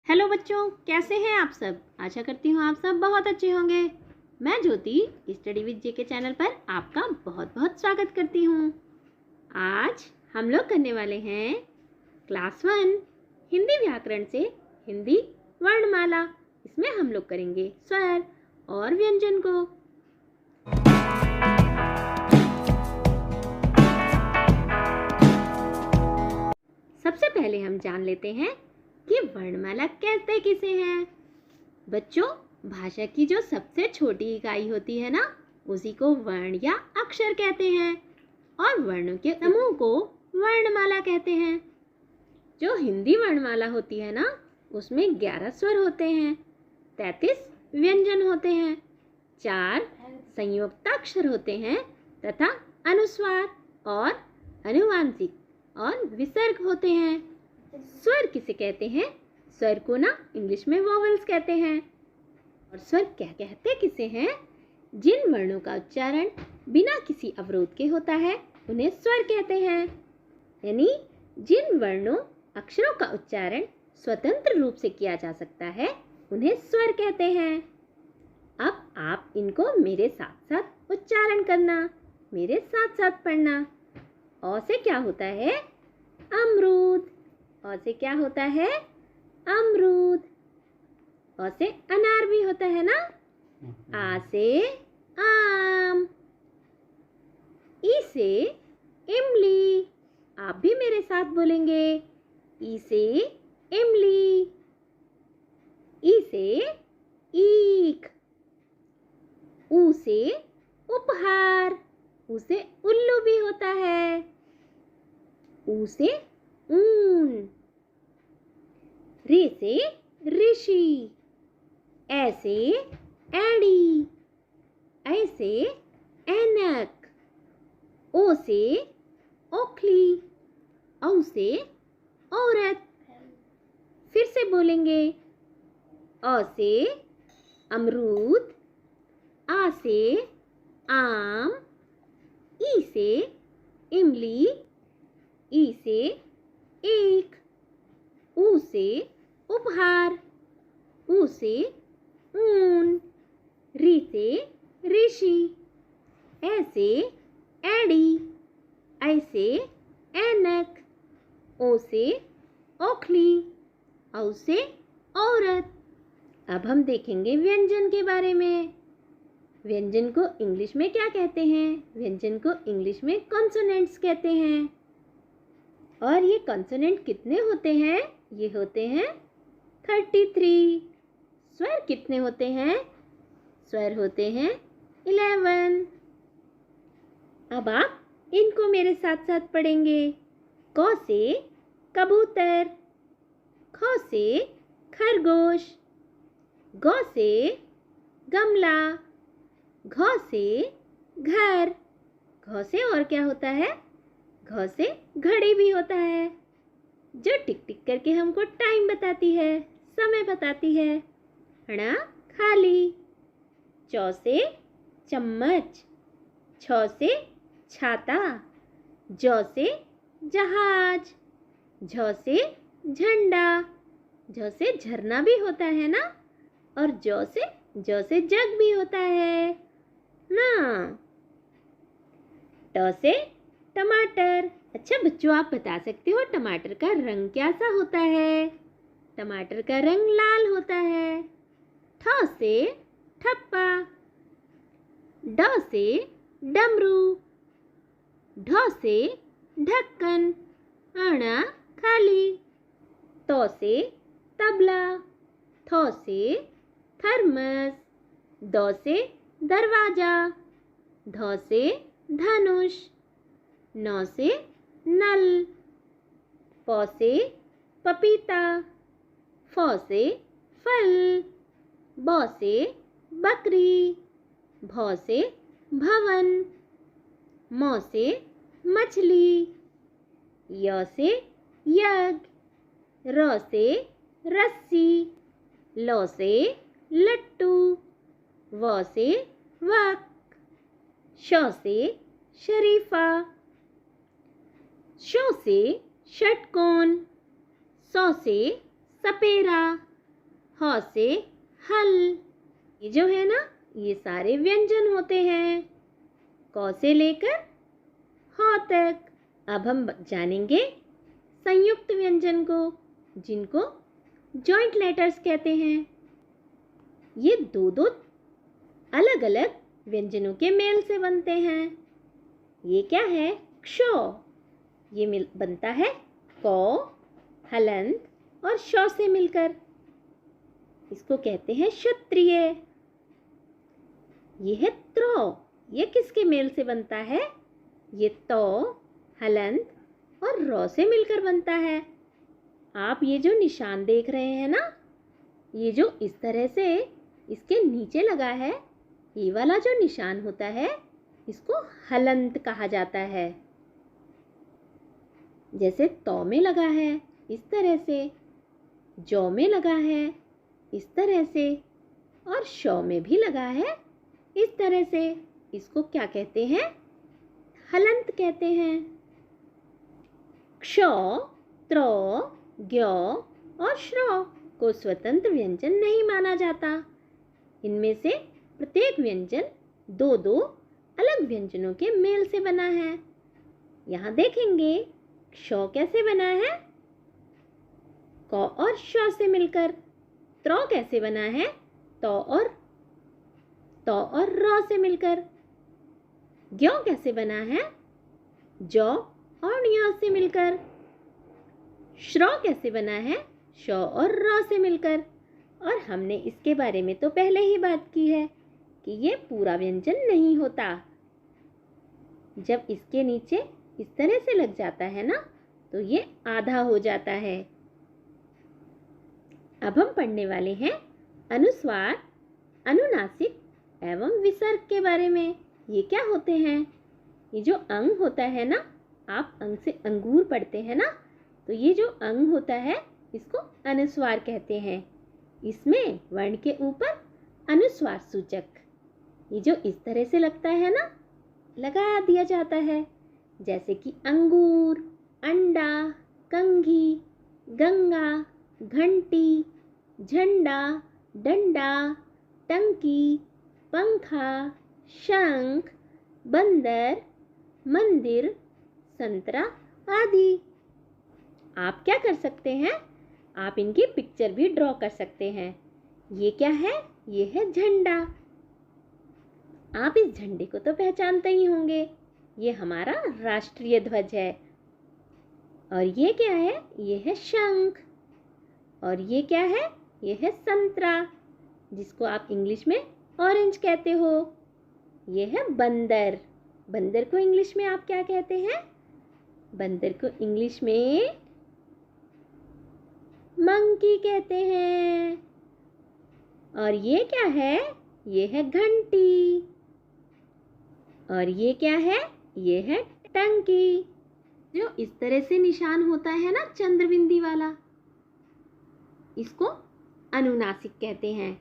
Hello बच्चों, कैसे हैं आप सब। आशा करती हूँ आप सब बहुत अच्छे होंगे। मैं ज्योति स्टडी विद जे के चैनल पर आपका बहुत बहुत स्वागत करती हूँ। आज हम लोग करने वाले हैं क्लास 1 हिंदी व्याकरण से हिंदी वर्णमाला। इसमें हम लोग करेंगे स्वर और व्यंजन को। सबसे पहले हम जान लेते हैं कि वर्णमाला कहते किसे हैं। बच्चों, भाषा की जो सबसे छोटी इकाई होती है ना, उसी को वर्ण या अक्षर कहते हैं और वर्णों के समूह को वर्णमाला कहते हैं। जो हिंदी वर्णमाला होती है ना, उसमें 11 स्वर होते हैं, 33 व्यंजन होते हैं, 4 संयुक्ताक्षर होते हैं तथा अनुस्वार और अनुवांशिक और विसर्ग होते हैं। स्वर किसे कहते हैं? स्वर को ना इंग्लिश में वोवेल्स कहते हैं। और स्वर क्या कहते किसे हैं? जिन वर्णों का उच्चारण बिना किसी अवरोध के होता है उन्हें स्वर कहते हैं। यानी जिन वर्णों अक्षरों का उच्चारण स्वतंत्र रूप से किया जा सकता है उन्हें स्वर कहते हैं। अब आप इनको मेरे साथ साथ उच्चारण करना, मेरे साथ साथ पढ़ना। अ से क्या होता है? अमरूद। अ से क्या होता है? अमरूद। अ से अनार भी होता है ना। आ से आम। ई से इमली। आप भी मेरे साथ बोलेंगे, ई से इमली। ई से ईख। ऊ से उपहार। ऊ से उल्लू भी होता है। ऊ से ऊन। रे से ऋषि। ऐ से एड़ी। ऐ से ऐनक। ओ से ओखली। औ से औरत। फिर से बोलेंगे, अ से अमरूद। आ से आम। ई से इमली। ई से ईख। ऊ से उपहार। ऊ से ऊन। री से ऋषि। ऐ से एड़ी। ऐ से ऐनक। ओ से ओखली। औ से औरत। अब हम देखेंगे व्यंजन के बारे में। व्यंजन को इंग्लिश में क्या कहते हैं? व्यंजन को इंग्लिश में कॉन्सोनेंट्स कहते हैं। और ये कॉन्सोनेंट कितने होते हैं? ये होते हैं 33। स्वर कितने होते हैं? स्वर होते हैं 11। अब आप इनको मेरे साथ साथ पढ़ेंगे। क से कबूतर। ख से खरगोश। ग से गमला। घ से घर। घ से और क्या होता है? घ से घड़ी भी होता है, जो टिक टिक करके हमको टाइम बताती है, समय बताती है। ण खाली। चौ से चम्मच। छ से छाता। ज से जहाज। झ से झंडा। झ से झरना भी होता है ना। और ज से जग भी होता है ना। ट से टमाटर। अच्छा बच्चों, आप बता सकते हो टमाटर का रंग कैसा होता है? टमाटर का रंग लाल होता है। ठ से ठप्पा। ड से डमरू। ढ से ढक्कन। अण खाली। त से तबला। थ से थर्मस। द से दरवाजा। ध से धनुष। न से नल। प से पपीता। फ से फल। ब से बकरी। भ से भवन। म से मछली। य से यज्ञ। र से रस्सी। ल से लट्टू। व से वक। श से शरीफा। श से षटकोण। स से सपेरा। ह से हल। ये जो है ना, ये सारे व्यंजन होते हैं क से लेकर ह तक। अब हम जानेंगे संयुक्त व्यंजन को, जिनको जॉइंट लेटर्स कहते हैं। ये दो दो अलग अलग व्यंजनों के मेल से बनते हैं। ये क्या है? क्ष। ये बनता है क, हलंत और श से मिलकर। इसको कहते हैं क्षत्रिय। ये है त्र। ये किसके मेल से बनता है? ये त, हलंत और र से मिलकर बनता है। आप ये जो निशान देख रहे हैं ना, ये जो इस तरह से इसके नीचे लगा है, ये वाला जो निशान होता है, इसको हलंत कहा जाता है। जैसे त में लगा है इस तरह से, ज में लगा है इस तरह से, और श में भी लगा है इस तरह से। इसको क्या कहते हैं? हलंत कहते हैं। क्ष, त्र, ज्ञ और श्र को स्वतंत्र व्यंजन नहीं माना जाता। इनमें से प्रत्येक व्यंजन दो दो अलग व्यंजनों के मेल से बना है। यहाँ देखेंगे क्ष कैसे बना है? क और श से मिलकर। त्र कैसे बना है? त और र से मिलकर। ज्ञ कैसे बना है? ज और ञ से मिलकर। श्र कैसे बना है? श और र से मिलकर। और हमने इसके बारे में तो पहले ही बात की है कि ये पूरा व्यंजन नहीं होता। जब इसके नीचे इस तरह से लग जाता है ना, तो ये आधा हो जाता है। अब हम पढ़ने वाले हैं अनुस्वार, अनुनासिक एवं विसर्ग के बारे में। ये क्या होते हैं? ये जो अंग होता है ना, आप अंग से अंगूर पढ़ते हैं ना, तो ये जो अंग होता है इसको अनुस्वार कहते हैं। इसमें वर्ण के ऊपर अनुस्वार सूचक, ये जो इस तरह से लगता है ना, लगा दिया जाता है। जैसे कि अंगूर, अंडा, कंघी, गंगा, घंटी, झंडा, डंडा, टंकी, पंखा, शंख, बंदर, मंदिर, संतरा आदि। आप क्या कर सकते हैं? आप इनकी पिक्चर भी ड्रॉ कर सकते हैं। ये क्या है? ये है झंडा। आप इस झंडे को तो पहचानते ही होंगे, ये हमारा राष्ट्रीय ध्वज है। और ये क्या है? ये है शंख। और ये क्या है? ये है संतरा, जिसको आप इंग्लिश में ऑरेंज कहते हो। ये है बंदर। बंदर को इंग्लिश में आप क्या कहते हैं? बंदर को इंग्लिश में मंकी कहते हैं। और ये क्या है? ये है घंटी। और ये क्या है? ये है टंकी। जो इस तरह से निशान होता है ना, चंद्रबिंदी वाला, इसको अनुनासिक कहते हैं।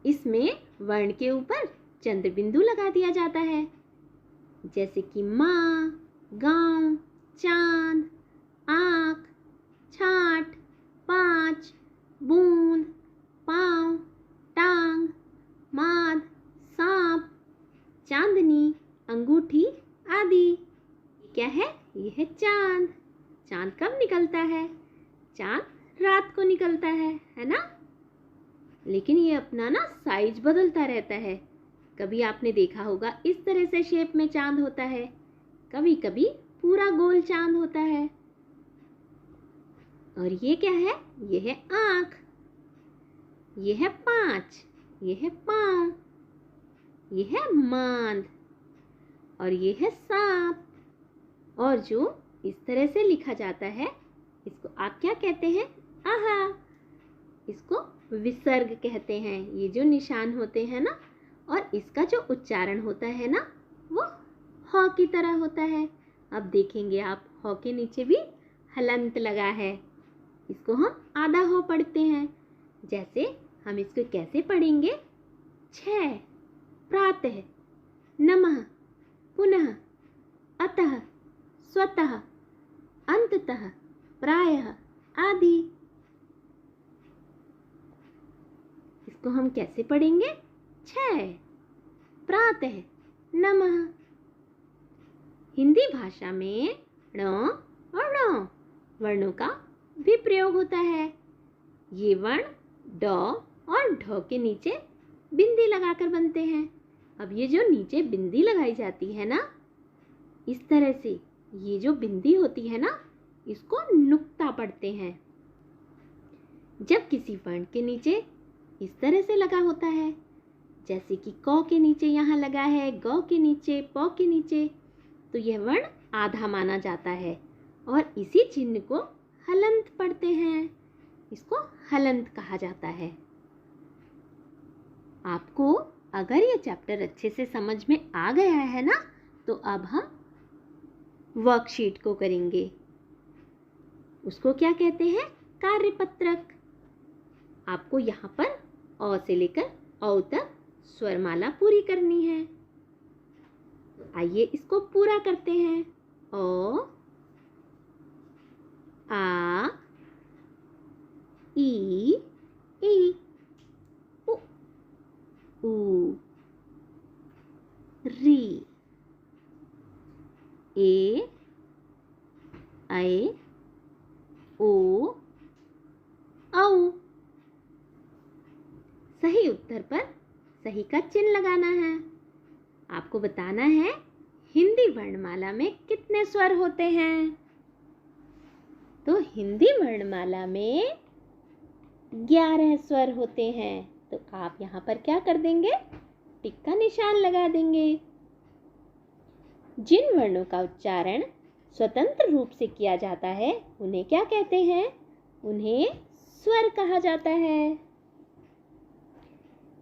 इसमें वर्ण के ऊपर चंद्रबिंदु लगा दिया जाता है। जैसे कि माँ, गांव, चांद, आँख, छाट, पाँच, बूंद, पाँव, टांग, माद, सांप, चांदनी, अंगूठी आदि। क्या है? ये है चांद। चांद कब निकलता है? चांद रात को निकलता है ना? लेकिन ये अपना ना साइज बदलता रहता है। कभी आपने देखा होगा इस तरह से शेप में चांद होता है, कभी कभी पूरा गोल चांद होता है। और ये क्या है? ये है आँख, ये है पाँच, ये है पाँव, ये है मांद और ये है सांप। और जो इस तरह से लिखा जाता है, इसको आप क्या कहते हैं? आहा। इसको विसर्ग कहते हैं। ये जो निशान होते हैं ना, और इसका जो उच्चारण होता है ना, वो ह की तरह होता है। अब देखेंगे आप, ह के नीचे भी हलंत लगा है। इसको हम आधा ह पढ़ते हैं। जैसे हम इसको कैसे पढ़ेंगे? छः, प्रातः, नमः, पुनः, अतः, स्वतः, अंततः, प्रायः आदि। इसको हम कैसे पढ़ेंगे? 6 प्रातः नमः। हिंदी भाषा में ण और ण वर्णों का भी प्रयोग होता है। ये वर्ण ड और ढ के नीचे बिंदी लगाकर बनते हैं। अब ये जो नीचे बिंदी लगाई जाती है ना, इस तरह से ये जो बिंदी होती है ना, इसको नुक्ता पढ़ते हैं। जब किसी वर्ण के नीचे इस तरह से लगा होता है, जैसे कि क के नीचे यहाँ लगा है, ग के नीचे, प के नीचे, तो यह वर्ण आधा माना जाता है और इसी चिन्ह को हलंत पढ़ते हैं। इसको हलंत कहा जाता है। आपको अगर ये चैप्टर अच्छे से समझ में आ गया है ना, तो अब हम वर्कशीट को करेंगे। उसको क्या कहते हैं? कार्यपत्रक। आपको यहाँ पर अ से लेकर औ तक स्वरमाला पूरी करनी है। आइए इसको पूरा करते हैं। अ, आ, ई, उ, ऊ, री, ए, ऐ, ओ, औ। सही उत्तर पर सही का चिन्ह लगाना है। आपको बताना है हिंदी वर्णमाला में कितने स्वर होते हैं। तो हिंदी वर्णमाला में 11 स्वर होते हैं। तो आप यहाँ पर क्या कर देंगे? टिक का निशान लगा देंगे। जिन वर्णों का उच्चारण स्वतंत्र रूप से किया जाता है, उन्हें क्या कहते हैं? उन्हें स्वर कहा जाता है।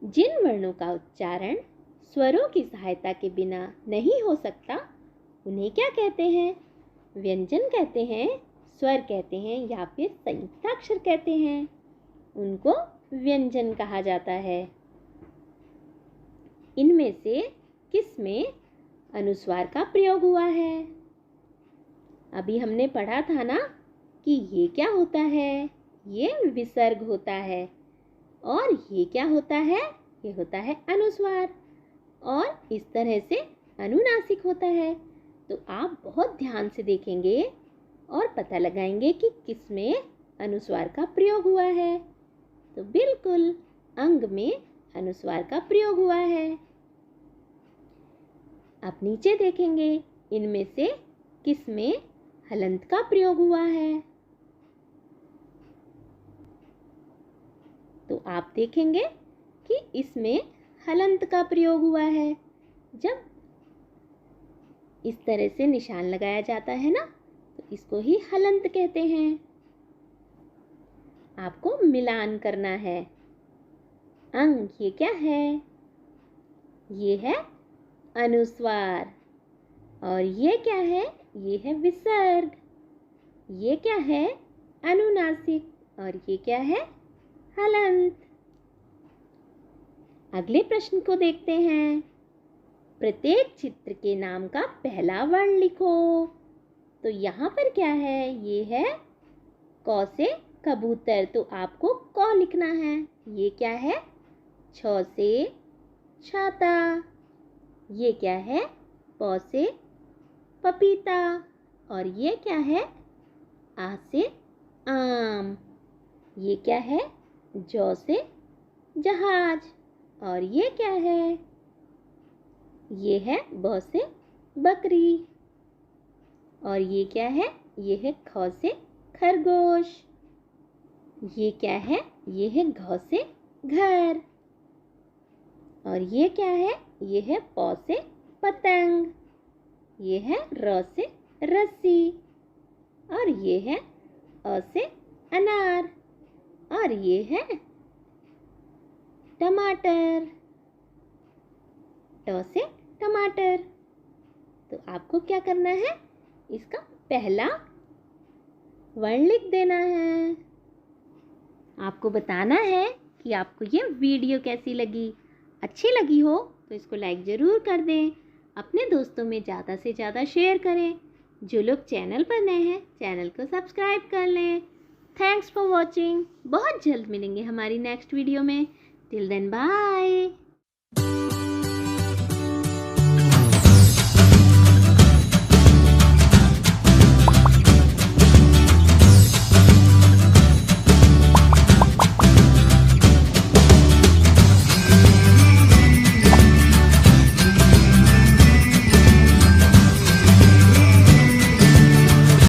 जिन वर्णों का उच्चारण स्वरों की सहायता के बिना नहीं हो सकता, उन्हें क्या कहते हैं? व्यंजन कहते हैं, स्वर कहते हैं या फिर संयुक्ताक्षर कहते हैं। उनको व्यंजन कहा जाता है। इनमें से किस में अनुस्वार का प्रयोग हुआ है? अभी हमने पढ़ा था ना कि ये क्या होता है? ये विसर्ग होता है। और ये क्या होता है? ये होता है अनुस्वार। और इस तरह से अनुनासिक होता है। तो आप बहुत ध्यान से देखेंगे और पता लगाएंगे कि किस में अनुस्वार का प्रयोग हुआ है। तो बिल्कुल अंग में अनुस्वार का प्रयोग हुआ है। आप नीचे देखेंगे, इनमें से किस में हलंत का प्रयोग हुआ है? तो आप देखेंगे कि इसमें हलंत का प्रयोग हुआ है। जब इस तरह से निशान लगाया जाता है ना, तो इसको ही हलंत कहते हैं। आपको मिलान करना है। अंग ये क्या है? ये है अनुस्वार। और ये क्या है? ये है विसर्ग। ये क्या है? अनुनासिक। और ये क्या है? हलंत। अगले प्रश्न को देखते हैं। प्रत्येक चित्र के नाम का पहला वर्ण लिखो। तो यहाँ पर क्या है? ये है क से कबूतर, तो आपको क लिखना है। ये क्या है? छ से छाता। ये क्या है? प से पपीता। और ये क्या है? आ से आम। ये क्या है? ज से जहाज। और ये क्या है? ये है ब से बकरी। और ये क्या है? ये है ख से खरगोश। ये क्या है? ये है घ से घर। और ये क्या है? ये है प से पतंग। ये है र से रस्सी। और ये है अ से अनार। और ये है टमाटर। ट से टमाटर। तो आपको क्या करना है? इसका पहला वर्ण लिख देना है। आपको बताना है कि आपको ये वीडियो कैसी लगी। अच्छी लगी हो तो इसको लाइक ज़रूर कर दें। अपने दोस्तों में ज़्यादा से ज़्यादा शेयर करें। जो लोग चैनल पर नए हैं, चैनल को सब्सक्राइब कर लें। Thanks for watching. बहुत जल्द मिलेंगे हमारी नेक्स्ट वीडियो में। Till then bye.